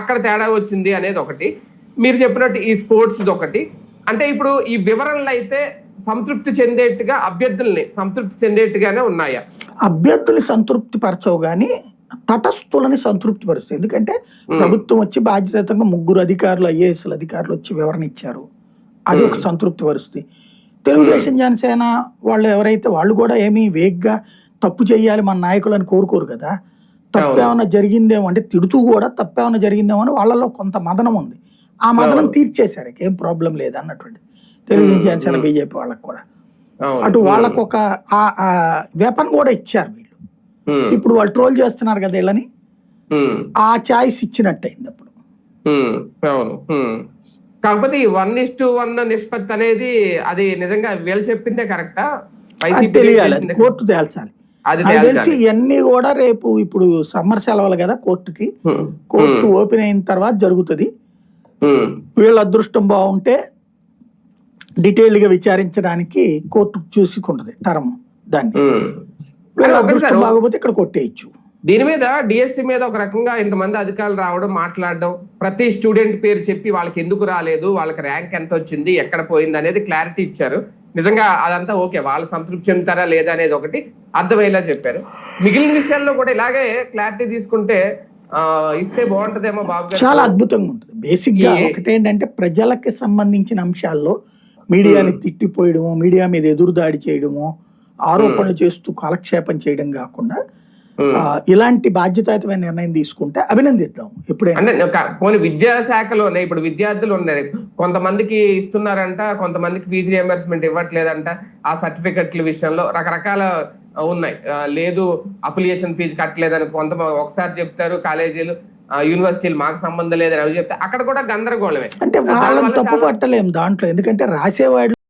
అక్కడ తేడా వచ్చింది అనేది ఒకటి. మీరు చెప్పినట్టు ఈ స్పోర్ట్స్ ఒకటి. అంటే ఇప్పుడు ఈ వివరణలు అయితే సంతృప్తి చెందేట్టుగా అభ్యర్థుల్ని సంతృప్తి చెందేట్టుగానే ఉన్నాయా? అభ్యర్థుల్ని సంతృప్తి పరచవు కానీ తటస్థులని సంతృప్తి పరుస్తాయి. ఎందుకంటే ప్రభుత్వం వచ్చి బాధ్యతగా 3 అధికారులు IAS అధికారులు వచ్చి వివరణ ఇచ్చారు, అది ఒక సంతృప్తి పరుస్తుంది. తెలుగుదేశం జనసేన వాళ్ళు ఎవరైతే వాళ్ళు కూడా ఏమీ వేగ్గా తప్పు చేయాలి మన నాయకులని కోరుకోరు కదా. తప్పు ఏమైనా జరిగిందేమో అంటే తిడుతూ కూడా తప్పు ఏమైనా జరిగిందేమో అని వాళ్ళలో కొంత మదనం ఉంది. ఆ మదనం తీర్చేశారు, ఏం ప్రాబ్లం లేదు అన్నటువంటి తెలుగుదేశం జనసేన బీజేపీ వాళ్ళకి కూడా. అటు వాళ్ళకు ఒక వెపన్ కూడా ఇచ్చారు వీళ్ళు. ఇప్పుడు వాళ్ళు ట్రోల్ చేస్తున్నారు కదా వీళ్ళని, ఆ ఛాయిస్ ఇచ్చినట్టయింది అప్పుడు. అవును. కాకపోతే ఈ 1:1 నిష్పత్తి అనేది అది నిజంగా వీళ్ళు చెప్పిందే కరెక్టా? తెలియాలి, అది కోర్టు తేల్చాలి. అది తెలిసి ఇవన్నీ కూడా రేపు ఇప్పుడు సమ్మర్ సెలవులు కదా కోర్టుకి, కోర్టు ఓపెన్ అయిన తర్వాత జరుగుతుంది. వీళ్ళ అదృష్టం బాగుంటే డీటెయిల్ గా విచారించడానికి కోర్టు చూసుకుంటది టర్మ్ దాన్ని. వీళ్ళ అదృష్టం బాగోపోతే ఇక్కడ కొట్టేయచ్చు. దీని మీద డిఎస్సి మీద ఒక రకంగా ఇంతమంది అధికారులు రావడం, మాట్లాడడం, ప్రతి స్టూడెంట్ పేరు చెప్పి వాళ్ళకి ఎందుకు రాలేదు, వాళ్ళకి ర్యాంక్ ఎంత వచ్చింది, ఎక్కడ పోయింది అనేది క్లారిటీ ఇచ్చారు. నిజంగా అదంతా ఓకే, వాళ్ళు సంతృప్తి చెందుతారా లేదా అనేది ఒకటి అర్థమయ్యేలా చెప్పారు. మిగిలిన విషయాల్లో కూడా ఇలాగే క్లారిటీ తీసుకుంటే ఇస్తే బాగుంటదేమో బాబు. చాలా అద్భుతంగా ఉంటుంది. బేసిక్ గా ఒకటేంటంటే ప్రజలకి సంబంధించిన అంశాల్లో మీడియాని తిట్టిపోయడము, మీడియా మీద ఎదురుదాడి చేయడము, ఆరోపణలు చేస్తూ కాలక్షేపం చేయడం కాకుండా ఇలాంటి బాధ్యతాయుతమైన నిర్ణయం తీసుకుంటే అభినందిద్దాం. ఎప్పుడైనా పోనీ విద్యాశాఖలోనే ఇప్పుడు విద్యార్థులు ఉన్నారు, కొంతమందికి ఇస్తున్నారంట, కొంతమందికి ఫీజు రియంబర్స్మెంట్ ఇవ్వట్లేదంట. ఆ సర్టిఫికెట్ల విషయంలో రకరకాల ఉన్నాయి. లేదు అఫిలియేషన్ ఫీజు కట్టలేదని ఒకసారి చెప్తారు కాలేజీలు, యూనివర్సిటీలు మాకు సంబంధం లేదని అవి చెప్తే అక్కడ కూడా గందరగోళమే. అంటే వాళ్ళని తప్పు పట్టలేము దాంట్లో, ఎందుకంటే రాసేవాళ్ళు